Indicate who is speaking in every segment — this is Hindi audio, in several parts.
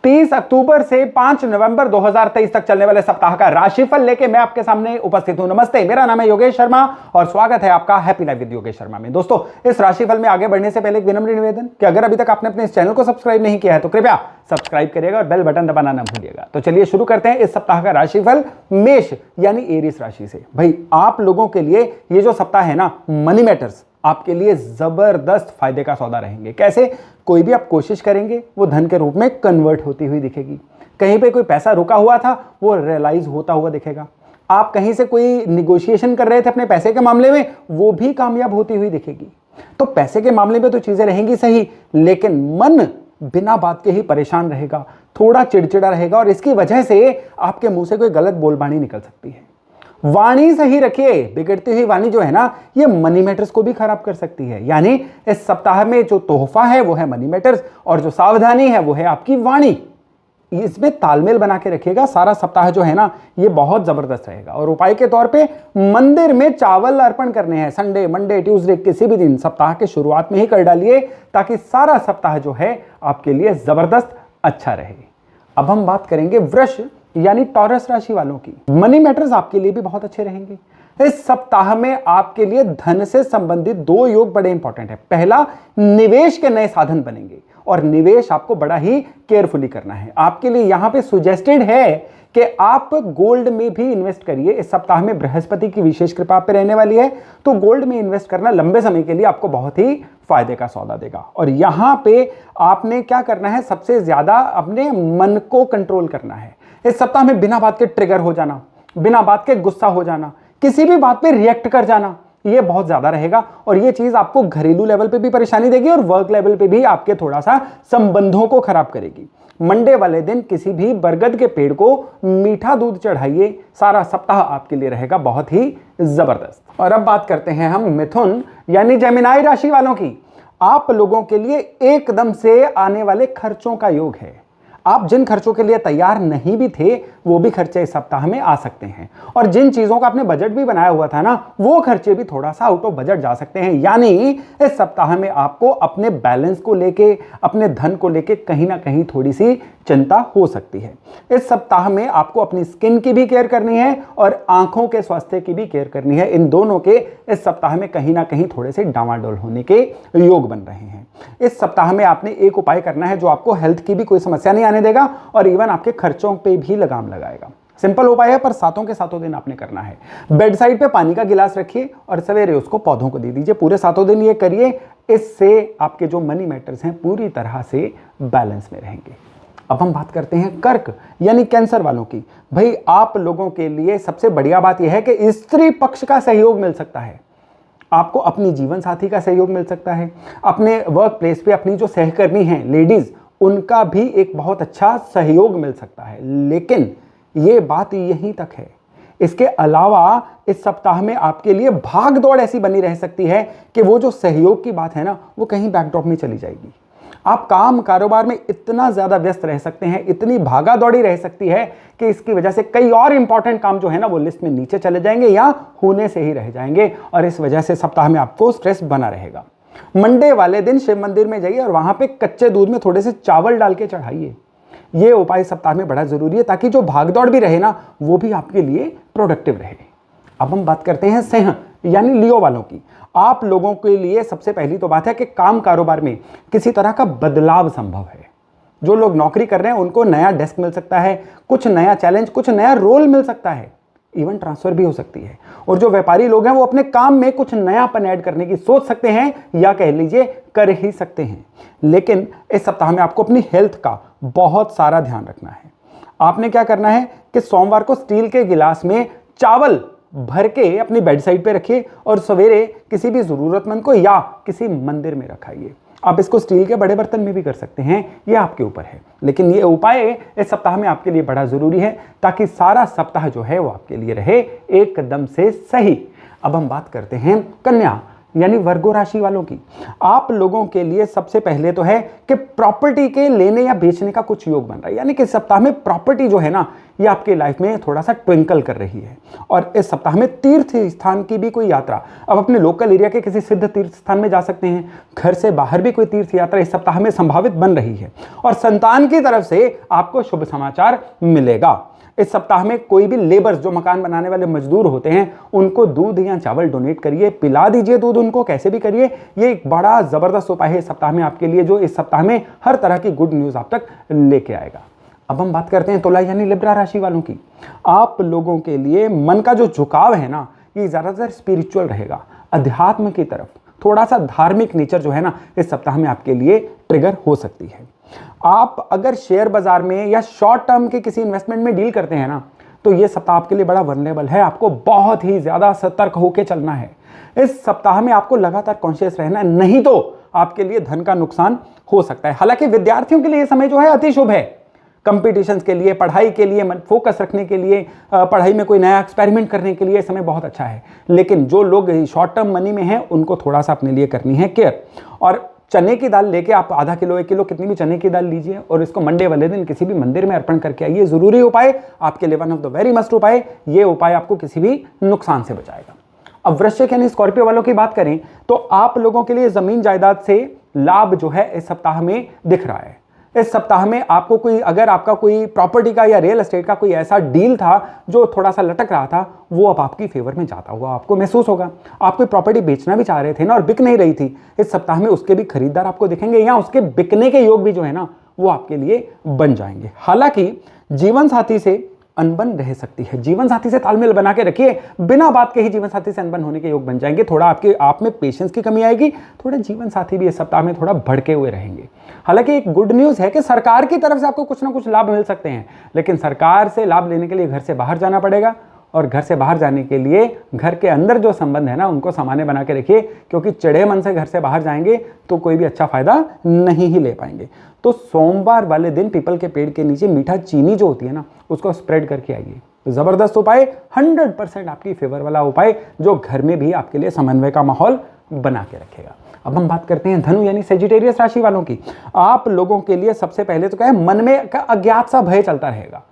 Speaker 1: 30 अक्टूबर से 5 नवंबर 2023 तक चलने वाले सप्ताह का राशिफल लेके मैं आपके सामने उपस्थित हूं। नमस्ते, मेरा नाम है योगेश शर्मा और स्वागत है आपका happy life with Yogesh Sharma में। दोस्तों, इस राशिफल में आगे बढ़ने से पहले एक विनम्र निवेदन कि अगर अभी तक आपने अपने इस चैनल को सब्सक्राइब नहीं किया है तो कृपया सब्सक्राइब करिएगा और बेल बटन दबाना ना भूलिएगा। तो चलिए शुरू करते हैं इस सप्ताह का राशिफल मेष यानी एरीज राशि से। भाई, आप लोगों के लिए ये जो सप्ताह है ना, मनी मैटर्स आपके लिए जबरदस्त फायदे का सौदा रहेंगे। कैसे? कोई भी आप कोशिश करेंगे वो धन के रूप में कन्वर्ट होती हुई दिखेगी। कहीं पे कोई पैसा रुका हुआ था वो रियलाइज होता हुआ दिखेगा। आप कहीं से कोई निगोशिएशन कर रहे थे अपने पैसे के मामले में, वो भी कामयाब होती हुई दिखेगी। तो पैसे के मामले में तो चीजें रहेंगी सही, लेकिन मन बिना बात के ही परेशान रहेगा, थोड़ा चिड़चिड़ा रहेगा और इसकी वजह से आपके मुंह से कोई गलत बोलबानी निकल सकती है। वाणी सही रखिए, बिगड़ती हुई वाणी जो है ना, ये मनी मैटर्स को भी खराब कर सकती है। यानी इस सप्ताह में जो तोहफा है वो है मनी मैटर्स और जो सावधानी है वो है आपकी वाणी। इसमें तालमेल बना के रखिएगा। सारा सप्ताह जो है ना, ये बहुत जबरदस्त रहेगा। और उपाय के तौर पे मंदिर में चावल अर्पण करने हैं। संडे, मंडे, ट्यूसडे, किसी भी दिन सप्ताह के शुरुआत में ही कर डालिए ताकि सारा सप्ताह जो है आपके लिए जबरदस्त अच्छा रहे। अब हम बात करेंगे वृष यानी टॉरस राशि वालों की। मनी मैटर्स आपके लिए भी बहुत अच्छे रहेंगे। इस सप्ताह में आपके लिए धन से संबंधित दो योग बड़े इंपॉर्टेंट है। पहला, निवेश के नए साधन बनेंगे और निवेश आपको बड़ा ही केयरफुली करना है। आपके लिए यहां पे सुजेस्टेड है कि आप गोल्ड में भी इन्वेस्ट करिए। इस सप्ताह में बृहस्पति की विशेष कृपा पे रहने वाली है, तो गोल्ड में इन्वेस्ट करना लंबे समय के लिए आपको बहुत ही फायदे का सौदा देगा। और यहां पे आपने क्या करना है, सबसे ज्यादा अपने मन को कंट्रोल करना है। इस सप्ताह में बिना बात के ट्रिगर हो जाना, बिना बात के गुस्सा हो जाना, किसी भी बात पे रिएक्ट कर जाना, ये बहुत ज्यादा रहेगा और ये चीज आपको घरेलू लेवल पे भी परेशानी देगी और वर्क लेवल पे भी आपके थोड़ा सा संबंधों को खराब करेगी। मंडे वाले दिन किसी भी बरगद के पेड़ को मीठा दूध चढ़ाइए। सारा सप्ताह आपके लिए रहेगा बहुत ही जबरदस्त। और अब बात करते हैं हम मिथुन यानी जेमिनाई राशि वालों की। आप लोगों के लिए एकदम से आने वाले खर्चों का योग है। आप जिन खर्चों के लिए तैयार नहीं भी थे वो भी खर्चे इस सप्ताह में आ सकते हैं और जिन चीजों का आपने बजट भी बनाया हुआ था ना, वो खर्चे भी थोड़ा सा आउट ऑफ बजट जा सकते हैं। यानी इस सप्ताह में आपको अपने बैलेंस को लेके, अपने धन को लेके कहीं ना कहीं थोड़ी सी चिंता हो सकती है। इस सप्ताह में आपको अपनी स्किन की भी केयर करनी है और आंखों के स्वास्थ्य की भी केयर करनी है। इन दोनों के इस सप्ताह में कहीं ना कहीं थोड़े से डामाडोल होने के योग बन रहे हैं। इस सप्ताह में आपने एक उपाय करना है जो आपको हेल्थ की भी कोई समस्या नहीं आने देगा और इवन आपके खर्चों पे भी लगाम लगाएगा। सिंपल उपाय है पर सातों के सातों दिन आपने करना है। बेड साइड पे पानी का गिलास रखिए और सवेरे उसको पौधों को दे दीजिए। पूरे सातों दिन ये करिए, इससे आपके जो मनी मैटर्स हैं पूरी तरह से बैलेंस में रहेंगे। अब हम बात करते हैं कर्क यानी कैंसर वालों की। भाई, आप लोगों के लिए सबसे बढ़िया बात यह है कि स्त्री पक्ष का सहयोग मिल सकता है। आपको अपनी जीवन साथी का सहयोग मिल सकता है। अपने वर्क प्लेस पे अपनी जो सहकर्मी हैं लेडीज, उनका भी एक बहुत अच्छा सहयोग मिल सकता है। लेकिन ये बात यहीं तक है। इसके अलावा इस सप्ताह में आपके लिए भाग दौड़ ऐसी बनी रह सकती है कि वो जो सहयोग की बात है ना, वो कहीं बैकड्रॉप में चली जाएगी। आप काम कारोबार में इतना ज्यादा व्यस्त रह सकते हैं, इतनी भागा दौड़ी रह सकती है कि इसकी वजह से कई और इंपॉर्टेंट काम जो है ना वो लिस्ट में नीचे चले जाएंगे या होने से ही रह जाएंगे और इस वजह से सप्ताह में आपको स्ट्रेस बना रहेगा। मंडे वाले दिन शिव मंदिर में जाइए और वहां पे कच्चे दूध में थोड़े से चावल डाल के चढ़ाइए। ये उपाय सप्ताह में बड़ा जरूरी है ताकि जो भागदौड़ भी रहे ना, वो भी आपके लिए प्रोडक्टिव रहे। अब हम बात करते हैं सिंह यानी लियो वालों की। आप लोगों के लिए सबसे पहली तो बात है कि काम कारोबार में किसी तरह का बदलाव संभव है। जो लोग नौकरी कर रहे हैं उनको नया डेस्क मिल सकता है, कुछ नया चैलेंज, कुछ नया रोल मिल सकता है, इवन ट्रांसफर भी हो सकती है। और जो व्यापारी लोग हैं वो अपने काम में कुछ नयापन ऐड करने की सोच सकते हैं या कह लीजिए कर ही सकते हैं। लेकिन इस सप्ताह में आपको अपनी हेल्थ का बहुत सारा ध्यान रखना है। आपने क्या करना है कि सोमवार को स्टील के गिलास में चावल भर के अपनी बेड साइड पे रखिए और सवेरे किसी भी जरूरतमंद को या किसी मंदिर में रखाइए। आप इसको स्टील के बड़े बर्तन में भी कर सकते हैं, ये आपके ऊपर है। लेकिन ये उपाय इस सप्ताह में आपके लिए बड़ा जरूरी है ताकि सारा सप्ताह जो है वो आपके लिए रहे एकदम से सही। अब हम बात करते हैं कन्या यानी वर्गो राशि वालों की, आप लोगों के लिए सबसे पहले तो है कि प्रॉपर्टी के लेने या बेचने का कुछ योग बन रहा है। यानी कि इस सप्ताह में प्रॉपर्टी जो है ना, ये आपकी लाइफ में थोड़ा सा ट्विंकल कर रही है। और इस सप्ताह में तीर्थ स्थान की भी कोई यात्रा, अब अपने लोकल एरिया के किसी सिद्ध तीर्थ स्थान में जा सकते हैं। घर से बाहर भी कोई तीर्थ यात्रा इस सप्ताह में संभावित बन रही है। और संतान की तरफ से आपको शुभ समाचार मिलेगा। इस सप्ताह में कोई भी लेबर्स, जो मकान बनाने वाले मजदूर होते हैं, उनको दूध या चावल डोनेट करिए, पिला दीजिए दूध उनको, कैसे भी करिए। ये एक बड़ा जबरदस्त उपाय है इस सप्ताह में आपके लिए, जो इस सप्ताह में हर तरह की गुड न्यूज आप तक लेके आएगा। अब हम बात करते हैं तुला यानी लिब्रा राशि वालों की। आप लोगों के लिए मन का जो झुकाव है ना, ये ज्यादातर स्पिरिचुअल रहेगा, अध्यात्म की तरफ। थोड़ा सा धार्मिक नेचर जो है ना, इस सप्ताह में आपके लिए ट्रिगर हो सकती है। आप अगर शेयर बाजार में या शॉर्ट टर्म के किसी इन्वेस्टमेंट में डील करते हैं ना, तो ये सप्ताह आपके लिए बड़ा वल्नरेबल है। आपको बहुत ही ज्यादा सतर्क होकर चलना है। इस सप्ताह में आपको लगातार कॉन्शियस रहना है, नहीं तो आपके लिए धन का नुकसान हो सकता है। हालांकि विद्यार्थियों के लिए यह समय जो है अति शुभ है। कंपटीशंस के लिए, पढ़ाई के लिए, फोकस रखने के लिए, पढ़ाई में कोई नया एक्सपेरिमेंट करने के लिए समय बहुत अच्छा है। लेकिन जो लोग शॉर्ट टर्म मनी में हैं, उनको थोड़ा सा अपने लिए करनी है केयर। और चने की दाल लेके आप आधा किलो, 1 किलो, कितनी भी चने की दाल लीजिए और इसको मंडे वाले दिन किसी भी मंदिर में अर्पण करके आइए। जरूरी उपाय आपके लिए, one of the very must उपाय। ये उपाय आपको किसी भी नुकसान से बचाएगा। अब वृश्चिक यानी स्कॉर्पियो वालों की बात करें तो आप लोगों के लिए जमीन जायदाद से लाभ जो है इस सप्ताह में दिख रहा है। इस सप्ताह में आपको कोई, अगर आपका कोई प्रॉपर्टी का या रियल एस्टेट का कोई ऐसा डील था जो थोड़ा सा लटक रहा था, वो अब आपकी फेवर में जाता हुआ आपको महसूस होगा। आप कोई प्रॉपर्टी बेचना भी चाह रहे थे ना और बिक नहीं रही थी, इस सप्ताह में उसके भी खरीदार आपको दिखेंगे या उसके बिकने के योग भी जो है ना, वो आपके लिए बन जाएंगे। हालांकि जीवन साथी से अनबन रह सकती है। जीवन साथी से तालमेल बना के रखिए, बिना बात के ही जीवन साथी से अनबन होने के योग बन जाएंगे। थोड़ा आपके आप में पेशेंस की कमी आएगी, थोड़ा जीवन साथी भी इस सप्ताह में थोड़ा भड़के हुए रहेंगे। हालांकि एक गुड न्यूज है कि सरकार की तरफ से आपको कुछ ना कुछ लाभ मिल सकते हैं, लेकिन सरकार से लाभ लेने के लिए घर से बाहर जाना पड़ेगा। और घर से बाहर जाने के लिए घर के अंदर जो संबंध है ना, उनको सामान्य बना के रखिए, क्योंकि चिड़े मन से घर से बाहर जाएंगे तो कोई भी अच्छा फायदा नहीं ही ले पाएंगे। तो सोमवार वाले दिन पीपल के पेड़ के नीचे मीठा चीनी जो होती है ना, उसको स्प्रेड करके आइए। जबरदस्त उपाय, 100% आपकी फेवर वाला उपाय, जो घर में भी आपके लिए समन्वय का माहौल बना के रखेगा। अब हम बात करते हैं धनु यानी सेजिटेरियस राशि वालों की। आप लोगों के लिए सबसे पहले तो क्या है, मन में अज्ञात सा भय चलता रहेगा।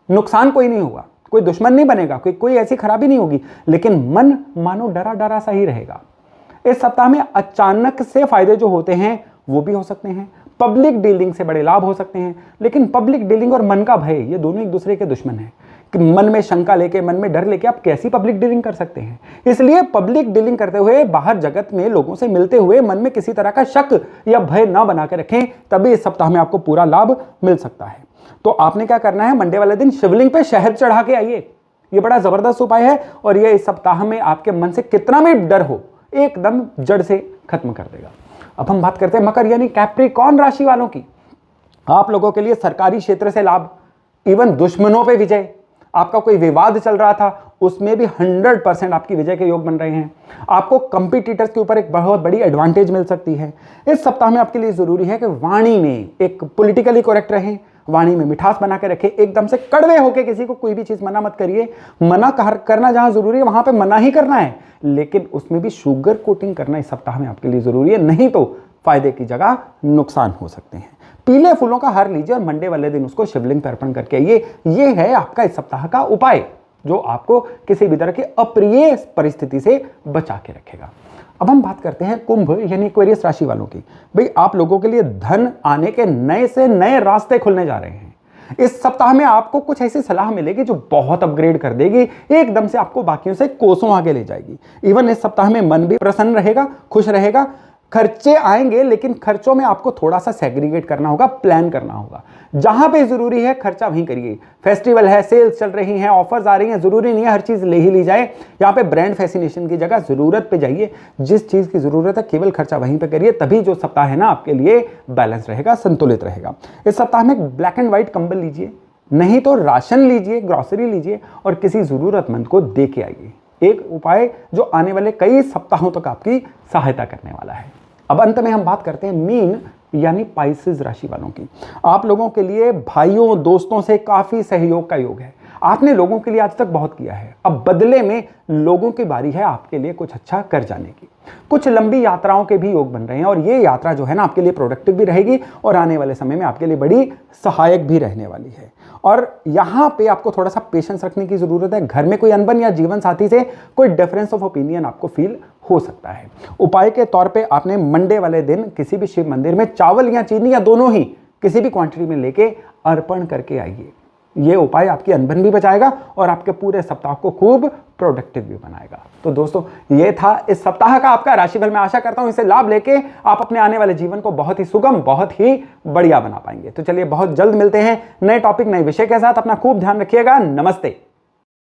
Speaker 1: नुकसान कोई नहीं होगा, कोई दुश्मन नहीं बनेगा, कोई ऐसी खराबी नहीं होगी, लेकिन मन मानो डरा डरा सा ही रहेगा। इस सप्ताह में अचानक से फायदे जो होते हैं वो भी हो सकते हैं। पब्लिक डीलिंग से बड़े लाभ हो सकते हैं, लेकिन पब्लिक डीलिंग और मन का भय, ये दोनों एक दूसरे के दुश्मन हैं। कि मन में शंका लेके, मन में डर लेके आप कैसी पब्लिक डीलिंग कर सकते हैं। इसलिए पब्लिक डीलिंग करते हुए, बाहर जगत में लोगों से मिलते हुए मन में किसी तरह का शक या भय ना बना के रखें, तभी इस सप्ताह में आपको पूरा लाभ मिल सकता है। तो आपने क्या करना है, मंडे वाले दिन शिवलिंग पे शहद चढ़ा के आइए। ये बड़ा जबरदस्त उपाय है और ये इस सप्ताह में आपके मन से कितना भी डर हो, एकदम जड़ से खत्म कर देगा। अब हम बात करते हैं मकर यानी कैप्रिकॉर्न राशि वालों की। आप लोगों के लिए सरकारी क्षेत्र से लाभ, इवन दुश्मनों पे विजय। आपका कोई विवाद चल रहा था, उसमें भी 100% आपकी विजय के योग बन रहे हैं। आपको कंपटीटर्स के ऊपर एक बहुत बड़ी एडवांटेज मिल सकती है। इस सप्ताह में आपके लिए जरूरी है कि वाणी में एक पॉलिटिकली करेक्ट रहें, वाणी में मिठास बना के रखें। एकदम से कड़वे होकर किसी को कोई भी चीज मना मत करिए। मना करना जहां जरूरी है वहां पे मना ही करना है, लेकिन उसमें भी शुगर कोटिंग करना इस सप्ताह में आपके लिए जरूरी है, नहीं तो फायदे की जगह नुकसान हो सकते हैं। पीले फूलों का हार लीजिए और मंडे वाले दिन उसको शिवलिंग पर अर्पण करके आइए। ये है आपका इस सप्ताह का उपाय, जो आपको किसी भी तरह की अप्रिय परिस्थिति से बचा के रखेगा। अब हम बात करते हैं कुंभ यानी एक्वेरियस राशि वालों की। भाई, आप लोगों के लिए धन आने के नए से नए रास्ते खुलने जा रहे हैं। इस सप्ताह में आपको कुछ ऐसी सलाह मिलेगी जो बहुत अपग्रेड कर देगी, एकदम से आपको बाकियों से कोसों आगे ले जाएगी। इवन इस सप्ताह में मन भी प्रसन्न रहेगा, खुश रहेगा। खर्चे आएंगे, लेकिन खर्चों में आपको थोड़ा सा सेग्रीगेट करना होगा, प्लान करना होगा। जहां पे जरूरी है खर्चा वहीं करिए। फेस्टिवल है, सेल्स चल रही हैं, ऑफर्स आ रही हैं, जरूरी नहीं है हर चीज ले ही ली जाए। यहाँ पे ब्रांड फैसिनेशन की जगह जरूरत पे जाइए। जिस चीज की जरूरत है केवल खर्चा वहीं पे करिए, तभी जो सप्ताह है ना आपके लिए बैलेंस रहेगा, संतुलित रहेगा। इस सप्ताह में ब्लैक एंड व्हाइट कंबल लीजिए, नहीं तो राशन लीजिए, ग्रॉसरी लीजिए और किसी जरूरतमंद को दे के आइए। एक उपाय जो आने वाले कई सप्ताहों तक आपकी सहायता करने वाला है। अब अंत में हम बात करते हैं मीन यानी पाइसेस राशि वालों की। आप लोगों के लिए भाइयों दोस्तों से काफी सहयोग का योग है। आपने लोगों के लिए आज तक बहुत किया है, अब बदले में लोगों की बारी है आपके लिए कुछ अच्छा कर जाने की। कुछ लंबी यात्राओं के भी योग बन रहे हैं और ये यात्रा जो है ना आपके लिए प्रोडक्टिव भी रहेगी और आने वाले समय में आपके लिए बड़ी सहायक भी रहने वाली है। और यहां पे आपको थोड़ा सा पेशेंस रखने की जरूरत है। घर में कोई अनबन या जीवन साथी से कोई डिफरेंस ऑफ ओपिनियन आपको फील हो सकता है। उपाय के तौर पे आपने मंडे वाले दिन किसी भी शिव मंदिर में चावल या चीनी या दोनों ही किसी भी क्वांटिटी में लेके अर्पण करके आइए। ये उपाय आपकी अनबन भी बचाएगा और आपके पूरे सप्ताह को खूब प्रोडक्टिव भी बनाएगा। तो दोस्तों, ये था इस सप्ताह का आपका राशिफल। मैं आशा करता हूं इसे लाभ लेके आप अपने आने वाले जीवन को बहुत ही सुगम, बहुत ही बढ़िया बना पाएंगे। तो चलिए, बहुत जल्द मिलते हैं नए टॉपिक, नए विषय के साथ। अपना खूब ध्यान रखिएगा। नमस्ते।